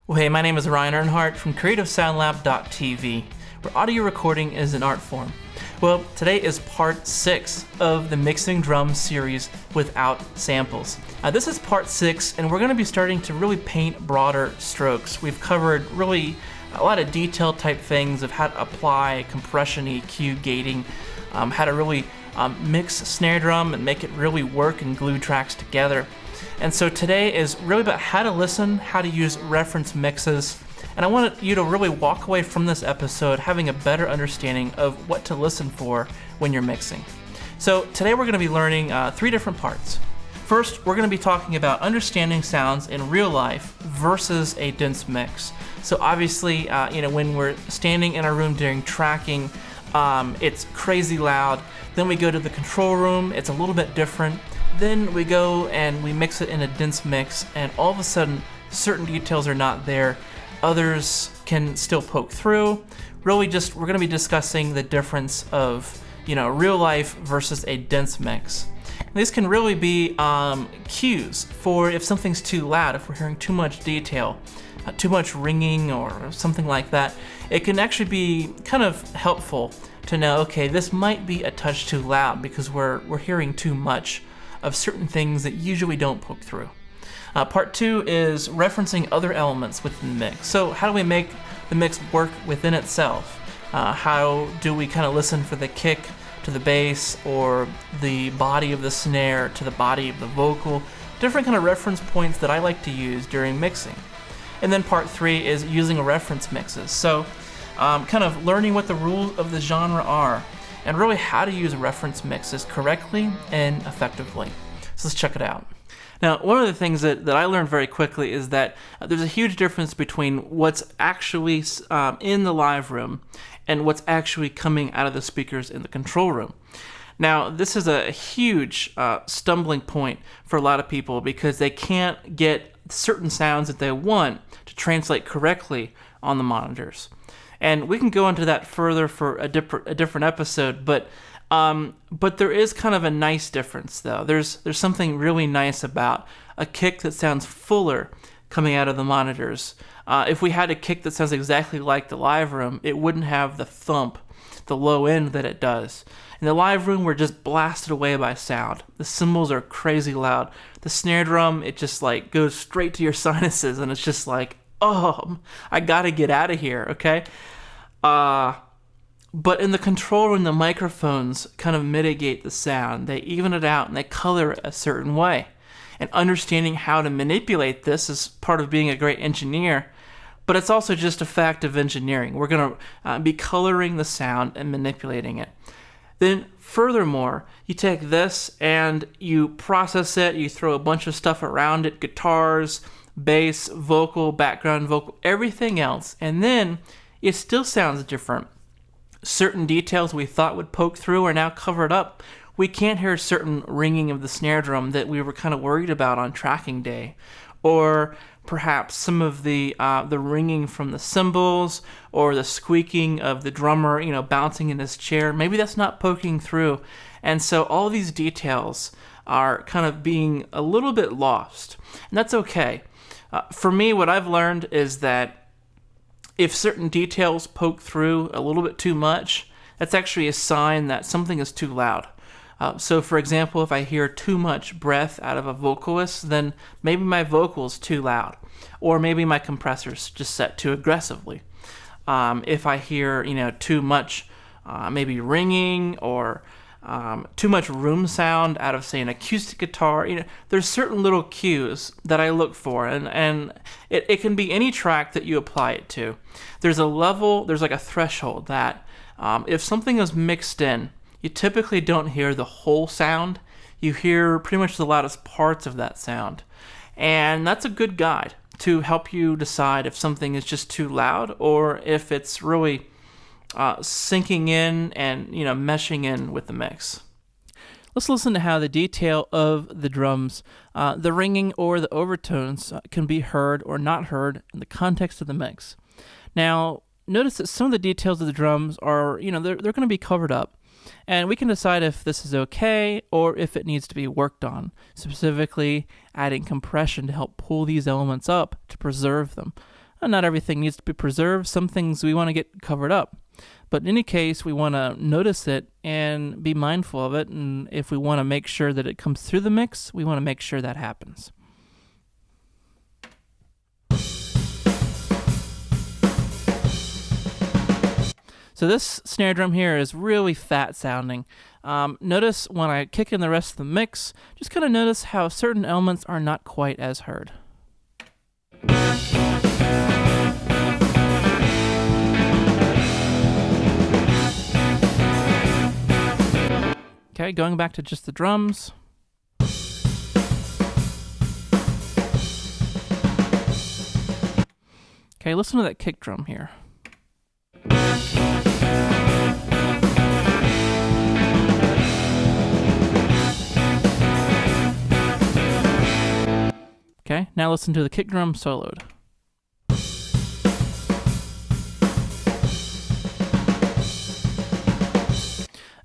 Well, hey, my name is Ryan Earnhardt from CreativeSoundLab.tv, where audio recording is an art form. Well, today is part 6 of the Mixing Drums series without samples. This is part 6, and we're going to be starting to really paint broader strokes. We've covered really a lot of detail type things of how to apply compression, EQ, gating, how to really mix snare drum and make it really work and glue tracks together. And so today is really about how to listen, how to use reference mixes, and I want you to really walk away from this episode having a better understanding of what to listen for when you're mixing. So today we're going to be learning 3 different parts. First, we're going to be talking about understanding sounds in real life versus a dense mix. So obviously, when we're standing in our room during tracking, it's crazy loud. Then we go to the control room, it's a little bit different. Then we go and we mix it in a dense mix, and all of a sudden, certain details are not there. Others can still poke through. Really we're going to be discussing the difference of, real life versus a dense mix. And these can really be cues for if something's too loud, if we're hearing too much detail, too much ringing or something like that. It can actually be kind of helpful to know, okay, this might be a touch too loud because we're hearing too much of certain things that usually don't poke through. Part 2 is referencing other elements within the mix. So how do we make the mix work within itself? How do we kind of listen for the kick to the bass or the body of the snare to the body of the vocal? Different kind of reference points that I like to use during mixing. And then part 3 is using reference mixes. So kind of learning what the rules of the genre are and really how to use reference mixes correctly and effectively. So let's check it out. Now, one of the things that I learned very quickly is that there's a huge difference between what's actually in the live room and what's actually coming out of the speakers in the control room. Now, this is a huge stumbling point for a lot of people because they can't get certain sounds that they want to translate correctly on the monitors. And we can go into that further for a different episode, but there is kind of a nice difference, though. There's something really nice about a kick that sounds fuller coming out of the monitors. If we had a kick that sounds exactly like the live room, it wouldn't have the thump, the low end that it does. In the live room, we're just blasted away by sound. The cymbals are crazy loud. The snare drum, it just like goes straight to your sinuses, and it's just like, oh, I gotta get out of here, okay? But in the control room, the microphones kind of mitigate the sound. They even it out and they color it a certain way. And understanding how to manipulate this is part of being a great engineer, but it's also just a fact of engineering. We're going to be coloring the sound and manipulating it. Then furthermore, you take this and you process it, you throw a bunch of stuff around it, guitars, bass, vocal, background vocal, everything else, and then it still sounds different. Certain details we thought would poke through are now covered up. We can't hear certain ringing of the snare drum that we were kind of worried about on tracking day. Or perhaps some of the ringing from the cymbals or the squeaking of the drummer, bouncing in his chair. Maybe that's not poking through. And so all these details are kind of being a little bit lost. And that's okay. For me, what I've learned is that if certain details poke through a little bit too much, that's actually a sign that something is too loud. So for example, if I hear too much breath out of a vocalist, then maybe my vocal's too loud. Or maybe my compressor's just set too aggressively. If I hear, too much maybe ringing or too much room sound out of, say, an acoustic guitar, there's certain little cues that I look for, and it can be any track that you apply it to. There's a level, there's like a threshold that if something is mixed in, you typically don't hear the whole sound. You hear pretty much the loudest parts of that sound, and that's a good guide to help you decide if something is just too loud or if it's really sinking in and meshing in with the mix. Let's listen to how the detail of the drums, the ringing or the overtones can be heard or not heard in the context of the mix. Now, notice that some of the details of the drums are, they're going to be covered up. And we can decide if this is okay or if it needs to be worked on, specifically adding compression to help pull these elements up to preserve them. Not everything needs to be preserved. Some things we want to get covered up. But in any case, we want to notice it and be mindful of it. And if we want to make sure that it comes through the mix, we want to make sure that happens. So this snare drum here is really fat sounding. Notice when I kick in the rest of the mix, just kind of notice how certain elements are not quite as heard. Okay, going back to just the drums. Okay, listen to that kick drum here. Okay, now listen to the kick drum soloed.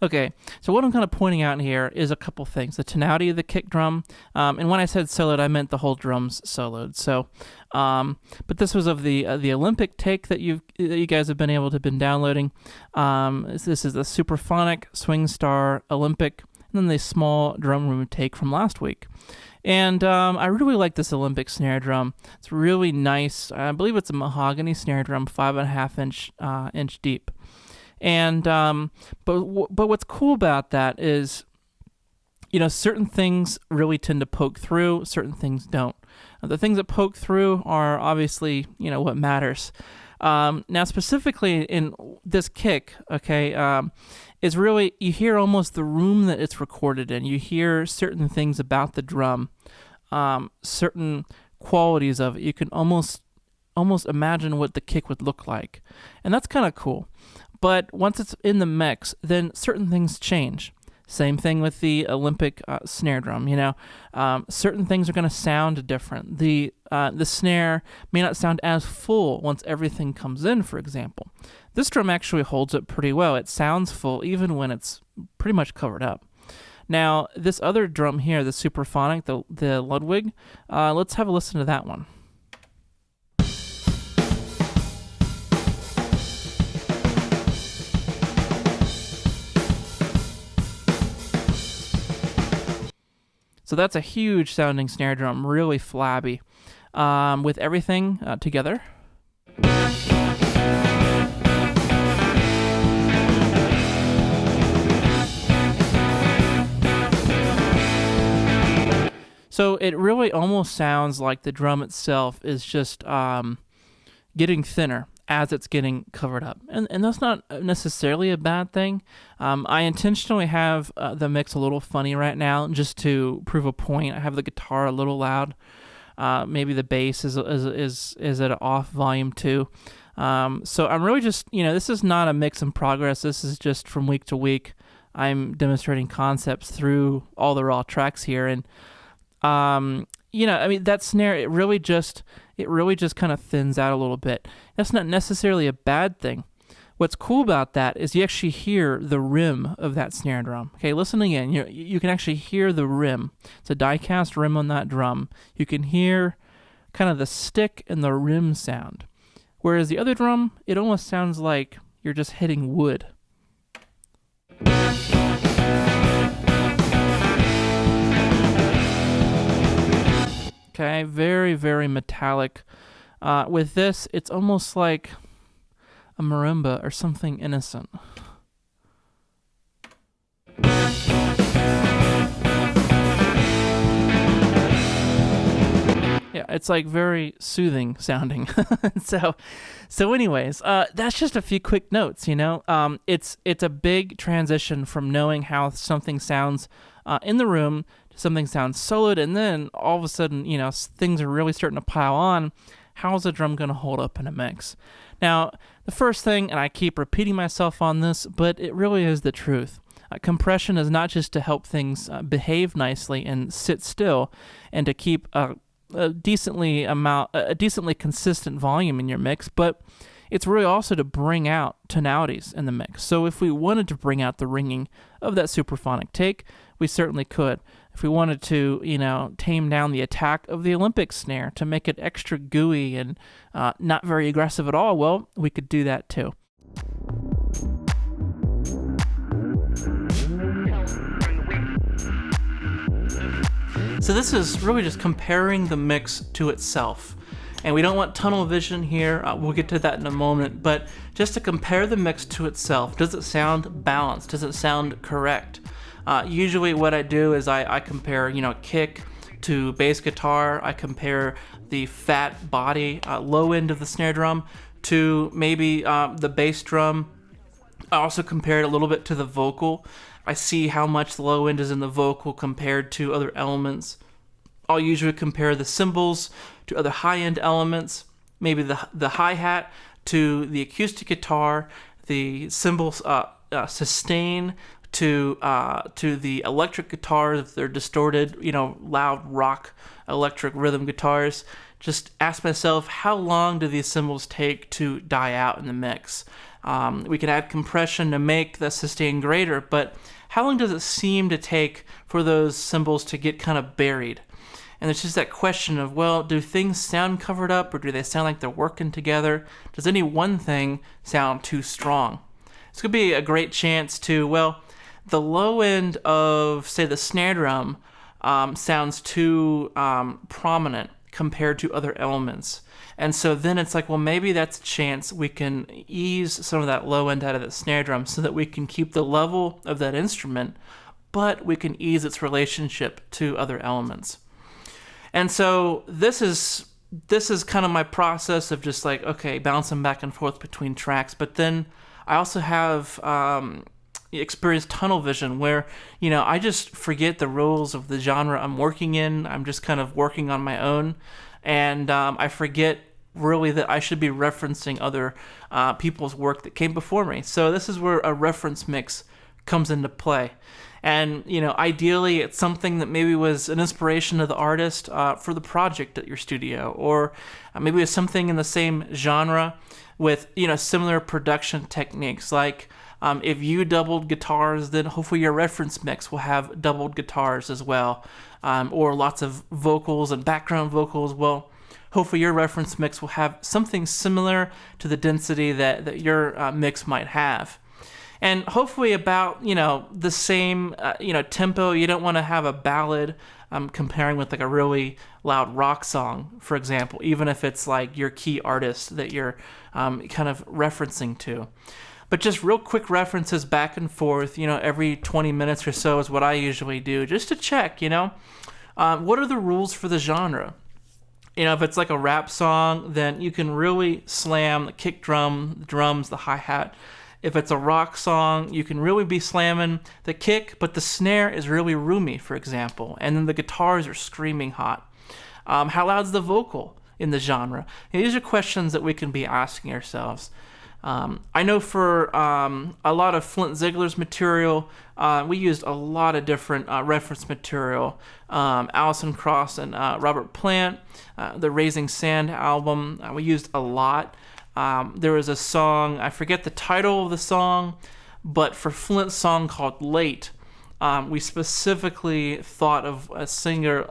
Okay, so what I'm kind of pointing out here is a couple things. The tonality of the kick drum, and when I said soloed, I meant the whole drum's soloed. So, but this was of the Olympic take that you guys have been downloading. This is the Superphonic Swing Star Olympic, and then the small drum room take from last week. And I really like this Olympic snare drum. It's really nice. I believe it's a mahogany snare drum, 5.5 inch deep. And but what's cool about that is, certain things really tend to poke through, certain things don't. The things that poke through are obviously, what matters. Now, specifically in this kick, okay, is really, you hear almost the room that it's recorded in. You hear certain things about the drum, certain qualities of it. You can almost imagine what the kick would look like. And that's kind of cool. But once it's in the mix, then certain things change. Same thing with the Olympic snare drum. Certain things are going to sound different. The snare may not sound as full once everything comes in, for example. This drum actually holds up pretty well. It sounds full even when it's pretty much covered up. Now, this other drum here, the Superphonic, the Ludwig, let's have a listen to that one. So that's a huge sounding snare drum, really flabby, with everything together. So it really almost sounds like the drum itself is just getting thinner as it's getting covered up. And that's not necessarily a bad thing. I intentionally have the mix a little funny right now just to prove a point. I have the guitar a little loud. Maybe the bass is at an off volume too. So I'm really just, this is not a mix in progress. This is just from week to week. I'm demonstrating concepts through all the raw tracks here. And, that snare, it really just kind of thins out a little bit. That's not necessarily a bad thing. What's cool about that is you actually hear the rim of that snare drum. Okay, listen again. You can actually hear the rim. It's a die-cast rim on that drum. You can hear kind of the stick and the rim sound. Whereas the other drum, it almost sounds like you're just hitting wood. Okay, very, very metallic. With this, it's almost like a marimba or something innocent. Yeah, it's like very soothing sounding. So anyways, that's just a few quick notes, It's a big transition from knowing how something sounds in the room to something sounds soloed, and then all of a sudden, things are really starting to pile on. How's the drum going to hold up in a mix? Now, the first thing, and I keep repeating myself on this, but it really is the truth. Compression is not just to help things behave nicely and sit still, and to keep a decently consistent volume in your mix, but it's really also to bring out tonalities in the mix. So if we wanted to bring out the ringing of that Superphonic take, we certainly could. if we wanted to, tame down the attack of the Olympic snare to make it extra gooey and not very aggressive at all, well, we could do that too. So this is really just comparing the mix to itself. And we don't want tunnel vision here, we'll get to that in a moment, but just to compare the mix to itself. Does it sound balanced? Does it sound correct? Usually what I do is I compare, kick to bass guitar. I compare the fat body, low end of the snare drum to maybe the bass drum. I also compare it a little bit to the vocal. I see how much the low end is in the vocal compared to other elements. I'll usually compare the cymbals to other high-end elements, maybe the hi-hat to the acoustic guitar, the cymbals sustain to the electric guitars if they're distorted, loud rock electric rhythm guitars. Just ask myself, how long do these cymbals take to die out in the mix? We can add compression to make the sustain greater, but how long does it seem to take for those cymbals to get kind of buried? And it's just that question of, well, do things sound covered up, or do they sound like they're working together? Does any one thing sound too strong? It's going to be a great chance to, well, the low end of, say, the snare drum sounds too prominent compared to other elements. And so then it's like, well, maybe that's a chance we can ease some of that low end out of the snare drum so that we can keep the level of that instrument, but we can ease its relationship to other elements. And so this is kind of my process of just like, okay, bouncing back and forth between tracks. But then I also have experienced tunnel vision where, I just forget the rules of the genre I'm working in. I'm just kind of working on my own. And I forget really that I should be referencing other people's work that came before me. So this is where a reference mix comes into play. And, ideally it's something that maybe was an inspiration of the artist for the project at your studio, or maybe it's something in the same genre with, similar production techniques. Like if you doubled guitars, then hopefully your reference mix will have doubled guitars as well, or lots of vocals and background vocals. Well, hopefully your reference mix will have something similar to the density that your mix might have. And hopefully about, the same, tempo. You don't want to have a ballad comparing with like a really loud rock song, for example, even if it's like your key artist that you're kind of referencing to. But just real quick references back and forth, every 20 minutes or so is what I usually do, just to check, what are the rules for the genre? If it's like a rap song, then you can really slam the kick drum, the drums, the hi-hat. If it's a rock song, you can really be slamming the kick, but the snare is really roomy, for example, and then the guitars are screaming hot. How loud's the vocal in the genre? These are questions that we can be asking ourselves. I know for a lot of Flint Ziegler's material, we used a lot of different reference material. Alison Krauss and Robert Plant, the Raising Sand album, we used a lot. There was a song, I forget the title of the song, but for Flint's song called Late, we specifically thought of a singer,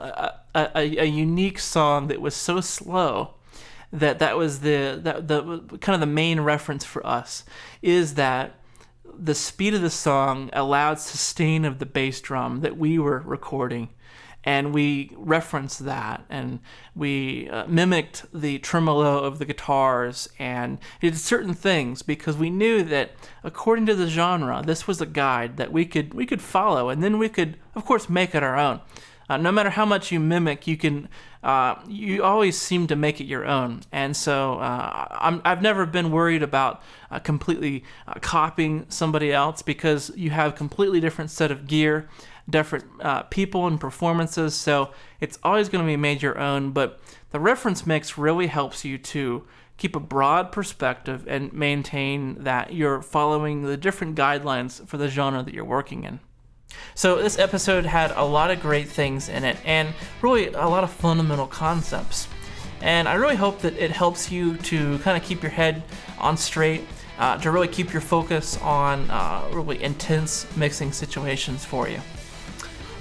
a unique song that was so slow that was the kind of the main reference for us, is that the speed of the song allowed sustain of the bass drum that we were recording. And we referenced that, and we mimicked the tremolo of the guitars and did certain things because we knew that according to the genre, this was a guide that we could follow, and then we could, of course, make it our own. No matter how much you mimic, you always seem to make it your own. And so I've never been worried about completely copying somebody else, because you have a completely different set of gear, different people and performances, so it's always going to be made your own. But the reference mix really helps you to keep a broad perspective and maintain that you're following the different guidelines for the genre that you're working in. So this episode had a lot of great things in it, and really a lot of fundamental concepts. And I really hope that it helps you to kind of keep your head on straight, to really keep your focus on really intense mixing situations for you.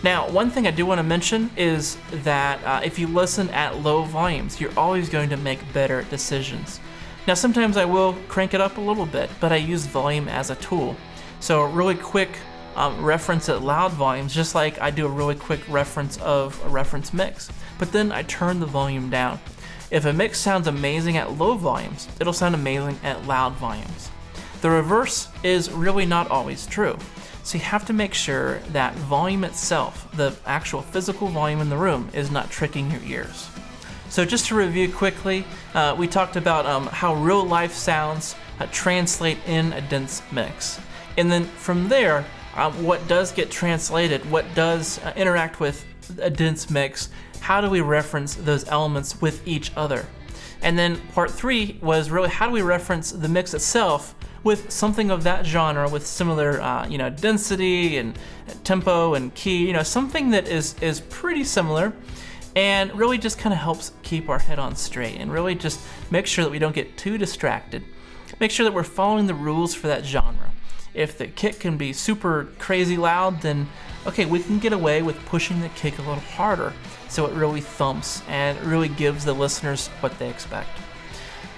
Now, one thing I do want to mention is that if you listen at low volumes, you're always going to make better decisions. Now, sometimes I will crank it up a little bit, but I use volume as a tool. So a really quick reference at loud volumes, just like I do a really quick reference of a reference mix, but then I turn the volume down. If a mix sounds amazing at low volumes, it'll sound amazing at loud volumes. The reverse is really not always true. So you have to make sure that volume itself, the actual physical volume in the room, is not tricking your ears. So just to review quickly, we talked about how real life sounds translate in a dense mix. And then from there, what does get translated, what does interact with a dense mix, how do we reference those elements with each other? And then part 3 was really how do we reference the mix itself with something of that genre with similar density and tempo and key, something that is pretty similar and really just kind of helps keep our head on straight and really just make sure that we don't get too distracted. Make sure that we're following the rules for that genre. If the kick can be super crazy loud, then okay, we can get away with pushing the kick a little harder so it really thumps and it really gives the listeners what they expect.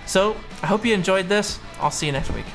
So I hope you enjoyed this. I'll see you next week.